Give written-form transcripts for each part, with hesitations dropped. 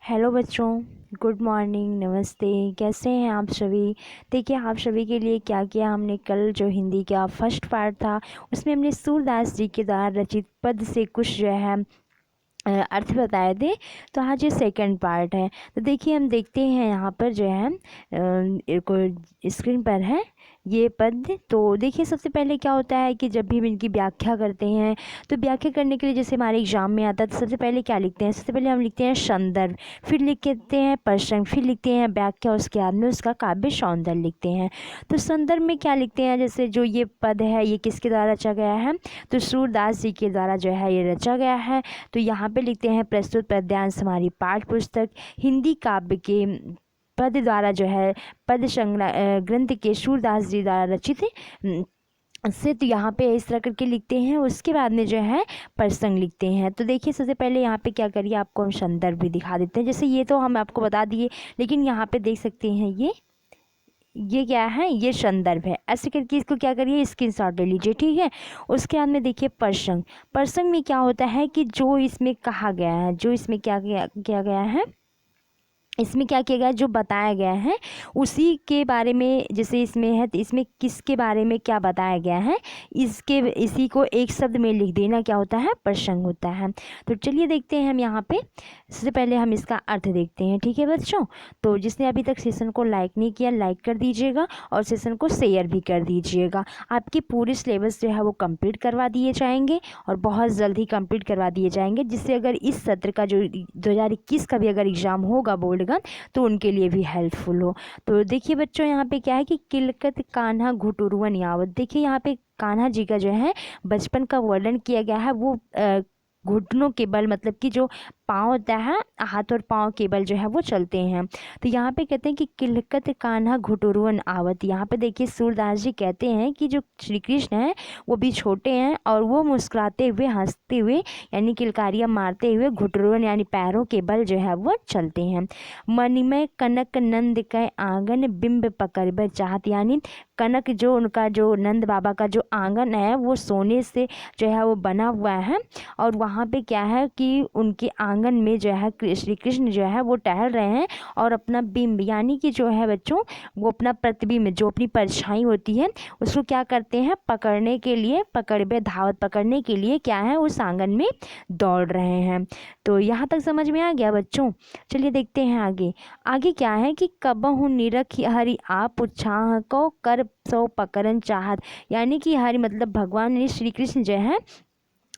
Hello बच्चों, good morning, नमस्ते। कैसे हैं आप सभी। देखिए आप सभी के लिए क्या किया हमने। कल जो हिंदी का फर्स्ट पार्ट था उसमें हमने सूरदास जी के द्वारा रचित पद से कुछ जो है अर्थ बताए थे। तो आज ये सेकंड पार्ट है। तो देखिए हम देखते हैं यहाँ पर जो है को स्क्रीन पर है ये पद। तो देखिए सबसे पहले क्या होता है कि जब भी हम इनकी व्याख्या करते हैं तो व्याख्या करने के लिए जैसे हमारे एग्जाम में आता है तो सबसे पहले क्या लिखते हैं। सबसे पहले हम लिखते हैं संदर्भ, फिर लिखते हैं प्रसंग, फिर लिखते हैं व्याख्या, उसके बाद में उसका काव्य सौंदर्य लिखते हैं। तो संदर्भ में क्या लिखते हैं, जैसे जो ये पद है ये किसके द्वारा रचा गया है, तो सूरदास जी के द्वारा जो है ये रचा गया है। तो यहाँ पे लिखते हैं प्रस्तुत पद्यांश हमारी पाठ्य पुस्तक हिंदी काव्य के पद द्वारा जो है पद संग्रह ग्रंथ के सूरदास जी द्वारा रचित से। तो यहाँ पे इस तरह करके लिखते हैं। उसके बाद में जो है प्रसंग लिखते हैं। तो देखिए सबसे पहले यहाँ पे क्या करिए, आपको हम संदर्भ भी दिखा देते हैं। जैसे ये तो हम आपको बता दिए, लेकिन यहाँ पे देख सकते हैं ये क्या है, ये संदर्भ है। ऐसे करके इसको क्या करिए, स्क्रीनशॉट ले लीजिए, ठीक है। उसके बाद में देखिए प्रसंग। प्रसंग में क्या होता है कि जो इसमें कहा गया है, जो इसमें क्या किया गया है, इसमें क्या किया गया है, जो बताया गया है उसी के बारे में। जैसे इसमें है तो इसमें किसके बारे में क्या बताया गया है, इसी को एक शब्द में लिख देना क्या होता है, प्रसंग होता है। तो चलिए देखते हैं हम यहाँ पे। सबसे पहले हम इसका अर्थ देखते हैं, ठीक है बच्चों। तो जिसने अभी तक सेशन को लाइक नहीं किया, लाइक कर दीजिएगा और सेशन को शेयर भी कर दीजिएगा। आपके पूरे सिलेबस जो है वो कंप्लीट करवा दिए जाएंगे और बहुत जल्दी कंप्लीट करवा दिए जाएंगे, जिससे अगर इस सत्र का जो 2021 का भी अगर एग्ज़ाम होगा बोर्ड का, तो उनके लिए भी हेल्पफुल हो। तो देखिए बच्चों यहाँ पे क्या है कि किलकत कान्हा घुटुरवन यावत। देखिए यहाँ पे कान्हा जी का जो है बचपन का वर्णन किया गया है। वो घुटनों के बल, मतलब कि जो पाँव होता है, हाथ और पाँव के बल जो है वो चलते हैं। तो यहाँ पे कहते हैं कि किलकत कान्हा घुटुरवन आवत। यहाँ पे देखिए सूरदास जी कहते हैं कि जो श्री कृष्ण हैं वो भी छोटे हैं और वो मुस्कुराते हुए, हंसते हुए, यानी किलकारियाँ मारते हुए घुटुरवन यानी पैरों के बल जो है वो चलते हैं। मणिमय कनक नंद के आंगन बिंब पकड़ चाहत, यानी कनक जो उनका जो नंद बाबा का जो आंगन है वो सोने से जो है वो बना हुआ है। और वहाँ पे क्या है कि उनके आंगन में जो है श्री कृष्ण जो है वो टहल रहे हैं और अपना बिंब, यानी कि जो है बच्चों वो अपना प्रतिबिंब, जो अपनी परछाई होती है उसको क्या करते हैं, पकड़ने के लिए, पकड़बे धावत, पकड़ने के लिए क्या है उस आंगन में दौड़ रहे हैं। तो यहाँ तक समझ में आ गया बच्चों। चलिए देखते हैं आगे। आगे क्या है कि कबहु निरख हरि आप उत्साह को कर सो पकड़न चाहत, यानी कि हरि मतलब भगवान श्री कृष्ण जो है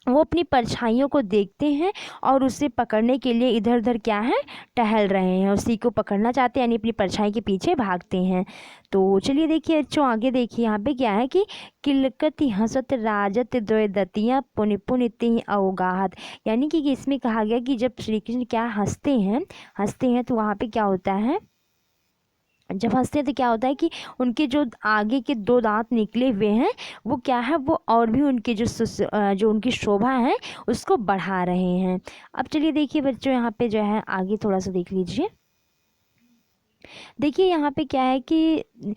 वो अपनी परछाइयों को देखते हैं और उसे पकड़ने के लिए इधर उधर क्या है, टहल रहे हैं, उसी को पकड़ना चाहते हैं, यानी अपनी परछाई के पीछे भागते हैं। तो चलिए देखिए बच्चों आगे देखिए यहाँ पे क्या है कि किलकति हंसत राजत द्वय दतियाँ पुनि पुनि तिहि अवगाहत, यानी कि इसमें कहा गया कि जब श्री कृष्ण क्या हंसते हैं तो वहाँ पे क्या होता है, जब हंसते हैं तो क्या होता है कि उनके जो आगे के दो दांत निकले हुए हैं वो क्या है, वो और भी उनके जो उनकी शोभा है उसको बढ़ा रहे हैं। अब चलिए देखिए बच्चों यहाँ पे जो है आगे थोड़ा सा देख लीजिए। देखिए यहाँ पे क्या है कि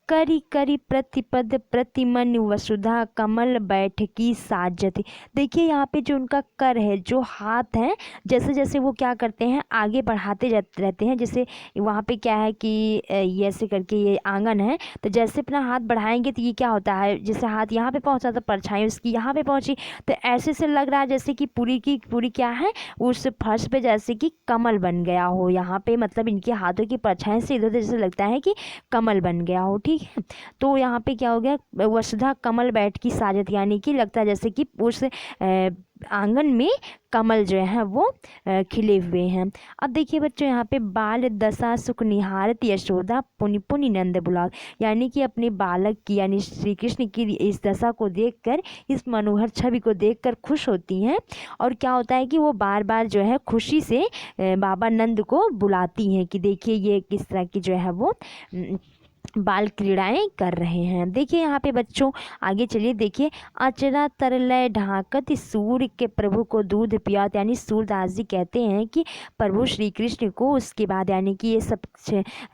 करी करी प्रतिपद प्रतिमन वसुधा कमल बैठकी साजति। देखिए यहाँ पे जो उनका कर है, जो हाथ है, जैसे जैसे वो क्या करते हैं आगे बढ़ाते जाते रहते हैं। जैसे वहाँ पे क्या है कि ये ऐसे करके ये आंगन है, तो जैसे अपना हाथ बढ़ाएंगे तो ये क्या होता है, जैसे हाथ यहाँ पे पहुँचा तो परछाई उसकी यहाँ पे पहुँची, तो ऐसे से लग रहा है जैसे कि पूरी की पूरी क्या है उस फर्श पे जैसे कि कमल बन गया हो। यहाँ पे मतलब इनके हाथों की परछाई से इधर उधर जैसे लगता है कि कमल बन गया हो, ठीक है। तो यहाँ पे क्या हो गया, वसुधा कमल बैठ की साजत, यानी कि लगता है जैसे कि उस आंगन में कमल जो है वो खिले हुए हैं। अब देखिए बच्चों यहाँ पे बाल दशा सुख निहारत यशोदा पुनि पुनि नंद बुलाग, यानी कि अपने बालक की यानी श्री कृष्ण की इस दशा को देखकर, इस मनोहर छवि को देखकर खुश होती हैं। और क्या होता है कि वो बार बार जो है खुशी से बाबा नंद को बुलाती हैं कि देखिए ये किस तरह की जो है वो बाल क्रीड़ाएं कर रहे हैं। देखिए यहाँ पे बच्चों आगे चलिए, देखिए अचरा तरलय ढाकत सूर्य के प्रभु को दूध पियात, यानी सूरदास जी कहते हैं कि प्रभु श्री कृष्ण को उसके बाद, यानी कि ये सब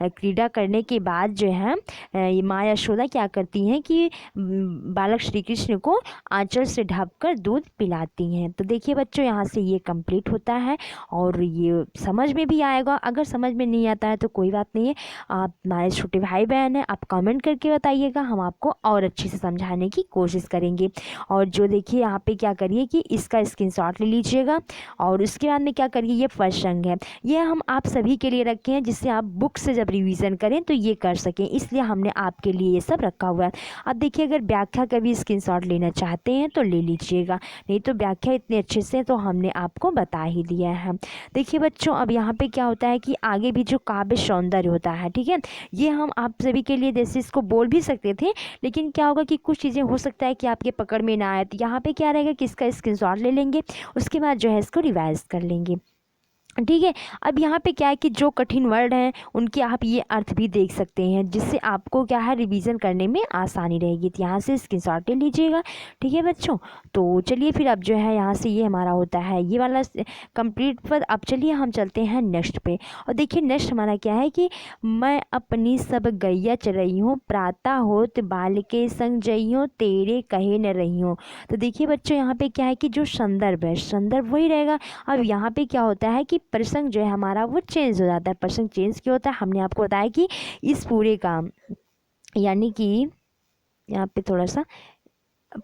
क्रीड़ा करने के बाद जो है ये माँ यशोदा क्या करती हैं कि बालक श्री कृष्ण को आंचल से ढककर दूध पिलाती हैं। तो देखिए बच्चों यहाँ से ये कंप्लीट होता है और ये समझ में भी आएगा। अगर समझ में नहीं आता है तो कोई बात नहीं है, आप हमारे छोटे भाई बहन है, आप कमेंट करके बताइएगा, हम आपको और अच्छे से समझाने की कोशिश करेंगे। और जो देखिए यहाँ पे क्या करिए कि इसका स्क्रीनशॉट ले लीजिएगा और उसके बाद में क्या करिए, ये प्रसंग है, ये हम आप सभी के लिए रखे हैं जिससे आप बुक से जब रिवीजन करें तो ये कर सकें, इसलिए हमने आपके लिए ये सब रखा हुआ है। अब देखिए अगर व्याख्या का भी स्क्रीनशॉट लेना चाहते हैं तो ले लीजिएगा, नहीं तो व्याख्या इतने अच्छे से तो हमने आपको बता ही दिया है। देखिए बच्चों अब यहाँ पे क्या होता है कि आगे भी जो काव्य सौंदर्य होता है, ठीक है, ये हम आप सभी के लिए जैसे इसको बोल भी सकते थे, लेकिन क्या होगा कि कुछ चीज़ें हो सकता है कि आपके पकड़ में ना आए, तो यहाँ पे क्या रहेगा कि इसका स्क्रीनशॉट ले लेंगे, उसके बाद जो है इसको रिवाइज कर लेंगे, ठीक है। अब यहाँ पे क्या है कि जो कठिन वर्ड हैं उनके आप ये अर्थ भी देख सकते हैं, जिससे आपको क्या है रिवीजन करने में आसानी रहेगी। तो यहाँ से स्क्रीनशॉट ले लीजिएगा, ठीक है बच्चों। तो चलिए फिर अब जो है यहाँ से ये हमारा होता है ये वाला कंप्लीट पर। अब चलिए हम चलते हैं नेक्स्ट पे, और देखिए नेक्स्ट हमारा क्या है कि मैं अपनी सब गैया चरई हूँ, प्रातः होत बाल के संग जई हूँ, तेरे कहे न रही हूँ। तो देखिए बच्चों यहाँ पे क्या है कि जो संदर्भ है, संदर्भ वही रहेगा। अब यहाँ पे क्या होता है कि प्रसंग जो है हमारा वो चेंज हो जाता है। प्रसंग चेंज क्यों होता है, हमने आपको बताया कि इस पूरे का, यानी कि यहाँ पे थोड़ा सा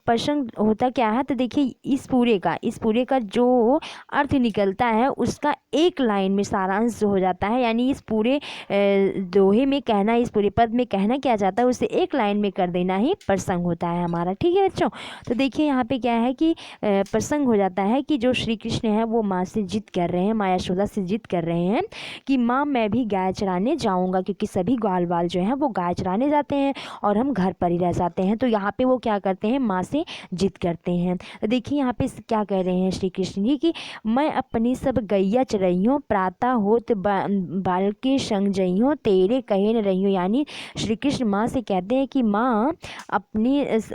प्रसंग होता क्या है, तो देखिए इस पूरे का जो अर्थ निकलता है उसका एक लाइन में सारांश जो हो जाता है, यानी इस पूरे दोहे में कहना, इस पूरे पद में कहना क्या जाता है उसे एक लाइन में कर देना ही प्रसंग होता है हमारा, ठीक है बच्चों। तो देखिए यहाँ पे क्या है कि प्रसंग हो जाता है कि जो श्री कृष्ण है वो माँ से जिद कर रहे हैं, माँ यशोदा से जिद कर रहे हैं कि माँ मैं भी गाय चराने जाऊँगा, क्योंकि सभी ग्वाल बाल जो हैं वो गाय चराने जाते हैं और हम घर पर ही रह जाते हैं। तो यहाँ पे वो क्या करते हैं, माँ से जिद करते हैं। देखिए यहाँ पे क्या कह रहे हैं श्री कृष्ण जी कि मैं अपनी सब गैया चरई हूँ, प्रातः होत बाल के संग जई हूँ, तेरे कहे न रही हूँ। यानी श्री कृष्ण माँ से कहते हैं कि माँ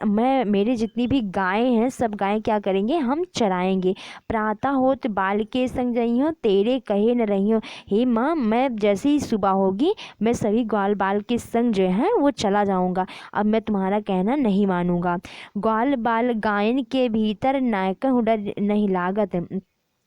मैं मेरे जितनी भी गायें हैं सब गायें क्या करेंगे, हम चराएंगे। प्रातः होत बाल के संग जई हूँ, तेरे कहे न रही हूँ। हे माँ मैं जैसे ही सुबह होगी मैं सभी ग्वाल बाल के संग जो है वो चला जाऊँगा, अब मैं तुम्हारा कहना नहीं मानूंगा। ग्वाल बाल गायन के भीतर नायक डर नहीं लागत,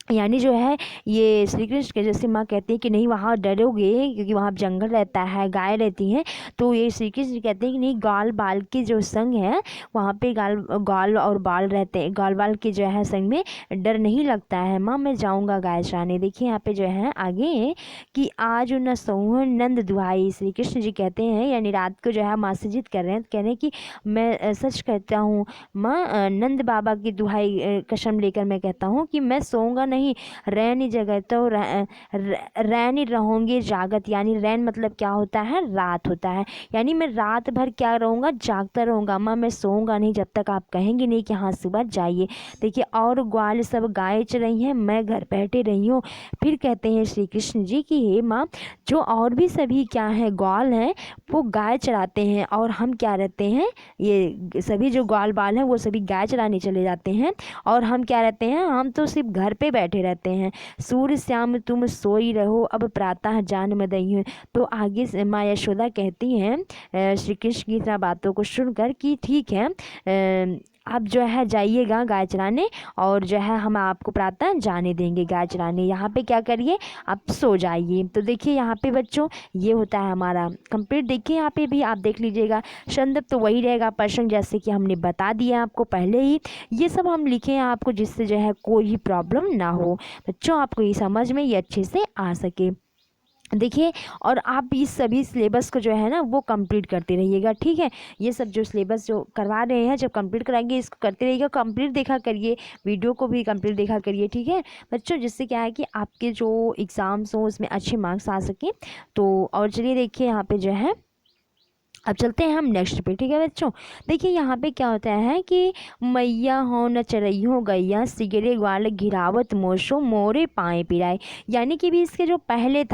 यानी जो है ये श्री कृष्ण के जैसे माँ कहती है कि नहीं वहाँ डरोगे क्योंकि वहाँ जंगल रहता है, गाय रहती हैं, तो ये श्री कृष्ण कहते हैं कि नहीं गाल बाल के जो संग है वहाँ पे गाल और बाल रहते हैं, गाल बाल के जो है संग में डर नहीं लगता है, माँ मैं जाऊँगा गाय चराने। देखिए यहाँ पे जो है आगे कि आज न सोहन नंद दुहाई, श्री कृष्ण जी कहते हैं यानी रात को जो है माँ से जिद कर रहे हैं, कह रहे हैं कि मैं सच कहता हूँ माँ, नंद बाबा की दुहाई कसम लेकर मैं कहता हूँ कि मैं सोऊंगा नहीं, रैनी जगह तो रैनी रहूँगी जागत, यानी रैन मतलब क्या होता है, रात होता है, यानी मैं रात भर क्या रहूँगा, जागता रहूँगा। माँ मैं सोऊंगा नहीं जब तक आप कहेंगे नहीं कि हाँ सुबह जाइए। देखिए और ग्वाल सब गाय च रही हैं, मैं घर बैठे रही हूँ। फिर कहते हैं श्री कृष्ण जी कि हे माँ जो और भी सभी क्या है ग्वाल हैं वो गाय चराते हैं और हम क्या रहते हैं, ये सभी जो ग्वाल बाल हैं वो सभी गाय चराने चले जाते हैं और हम क्या रहते हैं, हम तो सिर्फ घर पे बैठे रहते हैं। सूर्य श्याम तुम सोई रहो, अब प्रातः जान मदई हूँ। तो आगे से माँ यशोदा कहती हैं श्री कृष्ण की बातों को सुनकर कि ठीक है आप जो है जाइएगा गाय चराने और जो है हम आपको प्रातः जाने देंगे गाय चराने, यहाँ पे क्या करिए आप सो जाइए। तो देखिए यहाँ पे बच्चों ये होता है हमारा कंप्लीट। देखिए यहाँ पे भी आप देख लीजिएगा संदर्भ तो वही रहेगा, प्रसंग जैसे कि हमने बता दिया आपको पहले ही, ये सब हम लिखे हैं आपको जिससे जो है कोई भी प्रॉब्लम ना हो बच्चों, आपको ये समझ में ये अच्छे से आ सके। देखिए और आप इस सभी सिलेबस को जो है ना वो कंप्लीट करते रहिएगा, ठीक है। ये सब जो सिलेबस जो करवा रहे हैं जब कंप्लीट कराएंगे इसको करते रहिएगा, कंप्लीट देखा करिए, वीडियो को भी कंप्लीट देखा करिए, ठीक है बच्चों, जिससे क्या है कि आपके जो एग्ज़ाम्स हो उसमें अच्छे मार्क्स आ सकें। तो और चलिए देखिए यहाँ पे जो है अब चलते हैं हम नेक्स्ट पे। ठीक है बच्चों, देखिए यहाँ पे क्या होता है कि मैया हो न चरइयो गैया सिगरे ग्वाल घिरावत मोशो मोरे पाए पिराए। यानी कि भी इसके जो पहले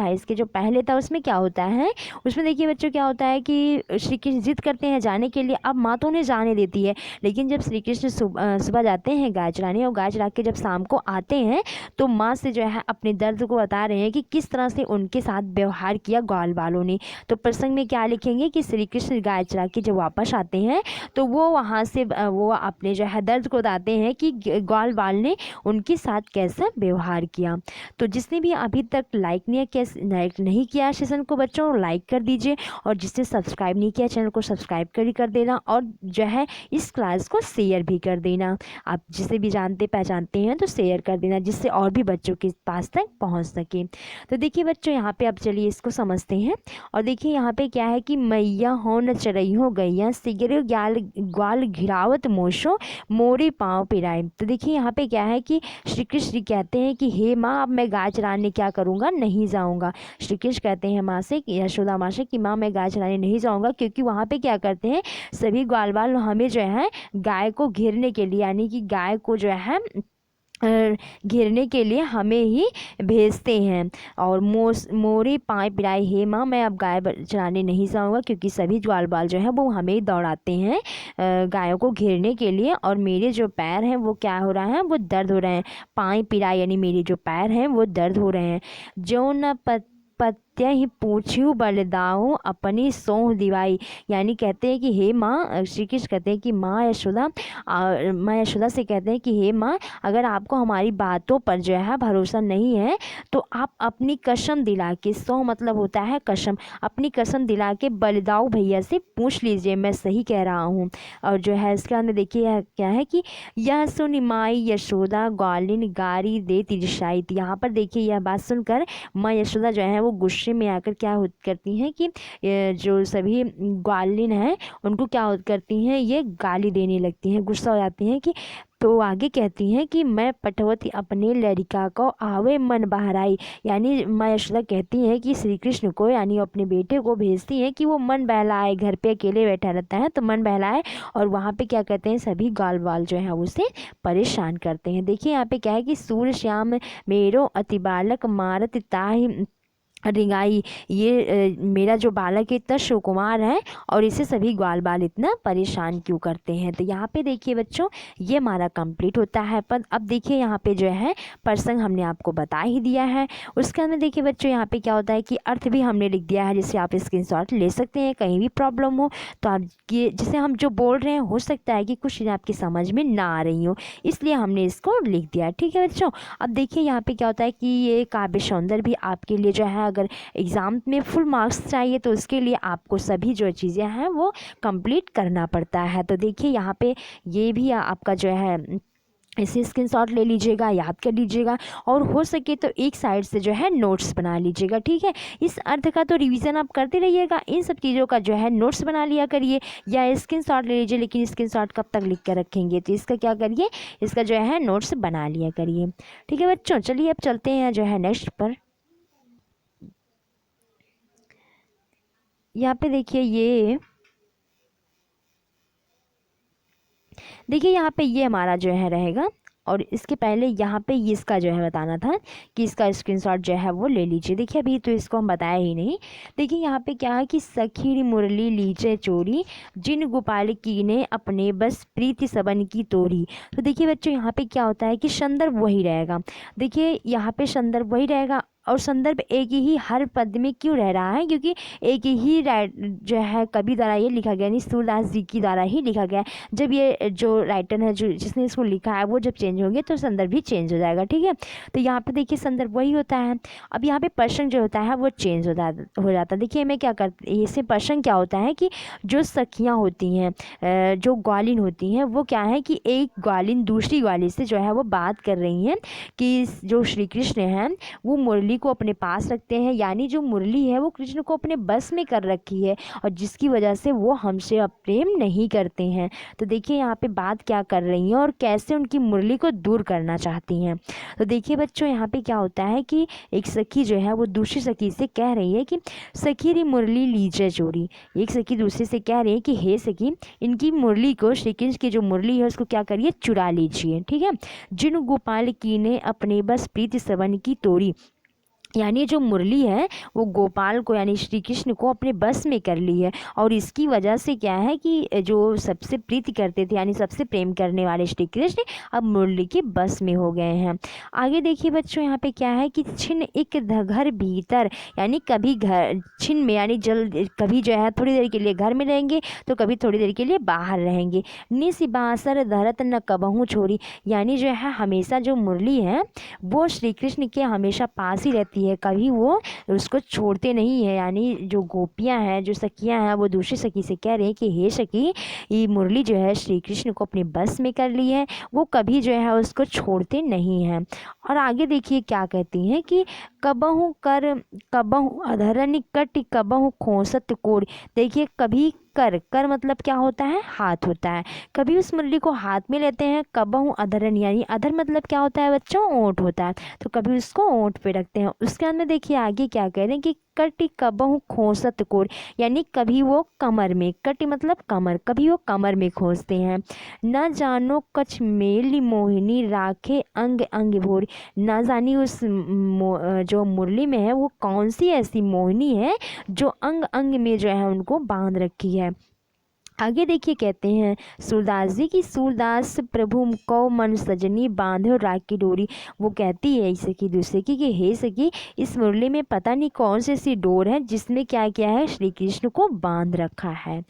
था उसमें क्या होता है, उसमें देखिए बच्चों क्या होता है कि श्री कृष्ण जिद करते हैं जाने के लिए। अब माँ तो उन्हें जाने देती है, लेकिन जब श्री कृष्ण सुबह जाते हैं गाय चराने, और गाय चरा के जब शाम को आते हैं तो माँ से जो है अपने दर्द को बता रहे हैं कि किस तरह से उनके साथ व्यवहार किया ग्वाल वालों ने। तो प्रसंग में क्या लिखेंगे कि श्री कृष्ण गाय चरा के जब वापस आते हैं तो वो वहाँ से वो अपने जो है दर्द को बताते हैं कि ग्वाल वाल ने उनके साथ कैसा व्यवहार किया। तो जिसने भी अभी तक लाइक नहीं किया सेशन को बच्चों, लाइक कर दीजिए, और जिसने सब्सक्राइब नहीं किया चैनल को सब्सक्राइब कर देना, और जो है इस क्लास को शेयर भी कर देना। आप जिसे भी जानते पहचानते हैं तो शेयर कर देना, जिससे और भी बच्चों के पास तक पहुँच सके। तो देखिए बच्चों यहाँ पे अब चलिए इसको समझते हैं। और देखिए यहाँ पे क्या है कि मैया हो न चरइयो गैया सिगरे ग्वाल घिरावत मोशो मोरे पाँव पिराए। तो देखिए यहाँ पे क्या है कि श्री कृष्ण कहते हैं कि हे माँ, अब मैं गाय चराने क्या करूँगा, नहीं जाऊँगा। श्री कृष्ण कहते हैं माँ से, यशोदा माँ से, कि माँ मैं गाय चराने नहीं जाऊँगा, क्योंकि वहाँ पे क्या करते हैं सभी ग्वाल वाल हमें जो है गाय को घेरने के लिए, यानी कि गाय को जो है घेरने के लिए हमें ही भेजते हैं। और मोरे पाए पिराए, हे माँ मैं अब गाय चराने नहीं जाऊँगा, क्योंकि सभी ग्वाल बाल जो है वो हमें ही दौड़ाते हैं गायों को घेरने के लिए, और मेरे जो पैर हैं वो क्या हो रहा है, वो दर्द हो रहे हैं। पाए पिराए यानी मेरे जो पैर हैं वो दर्द हो रहे हैं। जो न पत्य ही पूछ्यू बलदाऊ अपनी सोह दिवाई। यानी कहते हैं कि हे माँ, श्री कृष्ण कहते हैं कि माँ यशोदा से कहते हैं कि हे माँ, अगर आपको हमारी बातों पर जो है भरोसा नहीं है तो आप अपनी कसम दिला के, सौ मतलब होता है कसम, अपनी कसम दिला के बलदाऊ भैया से पूछ लीजिए मैं सही कह रहा हूँ। और जो है इसके बाद में देखिए क्या है कि यह सुन माई यशोदा ग्वालिन गारी दे तिरसाई। यहाँ पर देखिए यह बात सुनकर माँ यशोदा जो है वो गुस्से में आकर क्या करती हैं कि जो सभी ग्वालिन हैं उनको क्या करती हैं, ये गाली देने लगती हैं, गुस्सा हो जाती हैं। कि तो आगे कहती हैं कि मैं पटवती अपने लड़का को आवे मन बहराई। यानी माँ यशोदा कहती हैं कि श्री कृष्ण को, यानी अपने बेटे को भेजती हैं कि वो मन बहलाए, घर पे अकेले बैठा रहता है तो मन बहलाए। और वहाँ पे क्या कहते हैं सभी ग्वाल वाल जो है उसे परेशान करते हैं। देखिए यहाँ पे क्या है कि सूर्य श्याम मेरो अति बालक मारत ताहि रिंगाई। ये मेरा जो बालक है इतना सुकुमार है, और इसे सभी ग्वाल बाल इतना परेशान क्यों करते हैं। तो यहाँ पे देखिए बच्चों ये हमारा कंप्लीट होता है। पर अब देखिए यहाँ पे जो है प्रसंग हमने आपको बता ही दिया है। उसके अंदर देखिए बच्चों यहाँ पे क्या होता है कि अर्थ भी हमने लिख दिया है, जिससे आप स्क्रीनशॉट ले सकते हैं। कहीं भी प्रॉब्लम हो तो आप ये जिसे हम जो बोल रहे हैं हो सकता है कि कुछ चीज़ें आपकी समझ में ना आ रही हो, इसलिए हमने इसको लिख दिया। ठीक है बच्चों, अब देखिए यहाँ पे क्या होता है कि ये काव्य सौंदर्य भी आपके लिए जो है, अगर एग्ज़ाम में फुल मार्क्स चाहिए तो उसके लिए आपको सभी जो चीज़ें हैं वो कंप्लीट करना पड़ता है। तो देखिए यहाँ पे ये भी आपका जो है इसे स्क्रीनशॉट ले लीजिएगा, याद कर लीजिएगा, और हो सके तो एक साइड से जो है नोट्स बना लीजिएगा। ठीक है, इस अर्थ का तो रिवीजन आप करते रहिएगा, इन सब चीज़ों का जो है नोट्स बना लिया करिए या स्क्रीनशॉट ले लीजिए। लेकिन स्क्रीनशॉट कब तक लिख कर रखेंगे, तो इसका क्या करिए, इसका जो है नोट्स बना लिया करिए। ठीक है बच्चों, चलिए अब चलते हैं जो है नेक्स्ट पर। यहाँ पे देखिए यहाँ पे ये हमारा जो है रहेगा, और इसके पहले यहाँ पे ये इसका जो है बताना था कि इसका स्क्रीनशॉट जो है वो ले लीजिए। देखिए अभी तो इसको हम बताया ही नहीं। देखिए यहाँ पे क्या है कि सखी मुरली लीचे चोरी जिन गोपाल की ने अपने बस प्रीति सबन की तोरी। तो देखिए बच्चों यहाँ पे क्या होता है कि संदर्भ वही रहेगा। देखिए यहाँ पे संदर्भ वही रहेगा, और संदर्भ एक ही हर पद में क्यों रह रहा है, क्योंकि एक ही जो है कवि द्वारा ये लिखा गया, यानी सूरदास जी की द्वारा ही लिखा गया। जब ये जो राइटर है, जो जिसने इसको लिखा है, वो जब चेंज होंगे तो संदर्भ भी चेंज हो जाएगा। ठीक है, तो यहाँ पे देखिए संदर्भ वही होता है। अब यहाँ पे प्रसंग जो होता है वो चेंज हो जाता है। देखिए मैं क्या करती, इससे प्रसंग क्या होता है कि जो सखियाँ होती हैं, जो ग्वालिन होती हैं, वो क्या है कि एक ग्वालिन दूसरी ग्वालिन से जो है वो बात कर रही हैं कि जो श्री कृष्ण हैं वो मुरली मुरली को अपने पास रखते हैं, यानी जो मुरली है वो कृष्ण को अपने बस में कर रखी है और जिसकी वजह से वो हमसे अब प्रेम नहीं करते हैं। तो देखिए यहाँ पे बात क्या कर रही हैं और कैसे उनकी मुरली को दूर करना चाहती हैं। तो देखिए बच्चों यहाँ पे क्या होता है कि एक सखी जो है वो दूसरी सखी से कह रही है कि सखी री मुरली लीजिए चोरी। एक सखी दूसरे से कह रही है कि हे सखी, इनकी मुरली को, श्री कृष्ण की जो मुरली है उसको क्या करिए, चुरा लीजिए। ठीक है। जिन गोपाल की ने अपने बस प्रीति सवन की तोड़ी, यानी जो मुरली है वो गोपाल को यानी श्री कृष्ण को अपने बस में कर ली है और इसकी वजह से क्या है कि जो सबसे प्रीति करते थे यानी सबसे प्रेम करने वाले श्री कृष्ण अब मुरली के बस में हो गए हैं। आगे देखिए बच्चों यहाँ पे क्या है कि छिन एक घर भीतर, यानी कभी घर छिन में यानी जल्द कभी जो है थोड़ी देर के लिए घर में रहेंगे तो कभी थोड़ी देर के लिए बाहर रहेंगे। निस बासर धरत न कबहू छोड़ी, यानी जो है हमेशा जो मुरली है वो श्री कृष्ण के हमेशा पास ही रहती है, कभी वो उसको छोड़ते नहीं है। यानी जो गोपियां हैं, जो सखियां हैं, वो दूसरी सखी से कह रहे हैं कि हे सखी, ये मुरली जो है श्री कृष्ण को अपने बस में कर ली है, वो कभी जो है उसको छोड़ते नहीं हैं। और आगे देखिए क्या कहती हैं कि कबहू कर कबहू अधरन कट कबहू खोसत कोड़। देखिए कभी कर मतलब क्या होता है, हाथ होता है। कभी उस मुरली को हाथ में लेते हैं, कबहू अधरन यानी अधर मतलब क्या होता है बच्चों, ओंठ होता है, तो कभी उसको ओंठ पे रखते हैं। उसके अंदर देखिए आगे क्या कह रहे हैं कि कटी कबहू खोसत कोर, यानी कभी वो कमर में, कटी मतलब कमर, कभी वो कमर में खोसते हैं। न जानो कछ मेली मोहिनी राखे अंग अंग भोर, न जानी उस जो मुरली में है वो कौन सी ऐसी मोहिनी है जो अंग अंग में जो है उनको बांध रखी है। आगे देखिए कहते हैं सूरदास जी की सूरदास प्रभु को मन सजनी बांधो राखी डोरी। वो कहती है सखी दूसरे की कि हे सखी, इस मुरली में पता नहीं कौन सी ऐसी डोर है जिसने क्या किया है, श्री कृष्ण को बांध रखा है।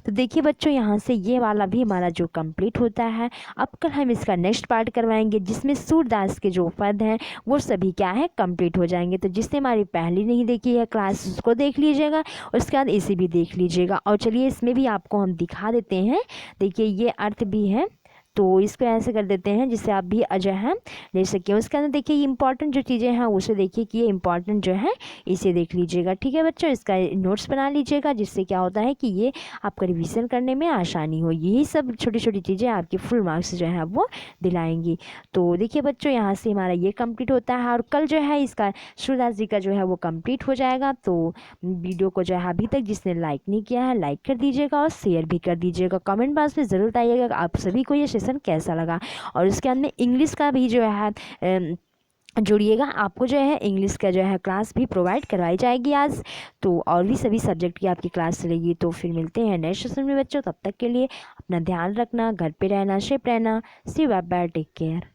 तो देखिए बच्चों यहाँ से ये वाला भी हमारा जो कंप्लीट होता है। अब कल हम इसका नेक्स्ट पार्ट करवाएंगे जिसमें सूरदास के जो पद हैं वो सभी क्या है, कंप्लीट हो जाएंगे। तो जिसने हमारी पहली नहीं देखी है क्लास उसको देख लीजिएगा, उसके बाद इसे भी देख लीजिएगा। और चलिए इसमें भी आपको हम दिखा देते हैं। देखिए ये अर्थ भी है तो इसको ऐसे कर देते हैं जिससे आप भी अजय हैं ले सकें। उसके अंदर देखिए ये इंपॉर्टेंट जो चीज़ें हैं उसे देखिए कि ये इंपॉर्टेंट जो है इसे देख लीजिएगा। ठीक है बच्चों, इसका नोट्स बना लीजिएगा जिससे क्या होता है कि ये आपका रिवीजन करने में आसानी हो। यही सब छोटी छोटी चीज़ें आपके फुल मार्क्स जो है वो दिलाएंगी। तो देखिए बच्चों यहाँ से हमारा ये कंप्लीट होता है और कल जो है इसका सूरदास जी का जो है वो कंप्लीट हो जाएगा। तो वीडियो को जो है अभी तक जिसने लाइक नहीं किया है लाइक कर दीजिएगा और शेयर भी कर दीजिएगा। कमेंट बॉक्स में ज़रूर बताइएगा आप सभी को ये सेशन कैसा लगा। और उसके अंदर इंग्लिश का भी जो है जुड़िएगा, आपको जो है इंग्लिश का जो है क्लास भी प्रोवाइड करवाई जाएगी आज। तो और भी सभी सब्जेक्ट की आपकी क्लास चलेगी। तो फिर मिलते हैं नेक्स्ट सेशन में बच्चों, तब तक के लिए अपना ध्यान रखना, घर पे रहना, सेफ रहना। सी बाय बाय, टेक केयर।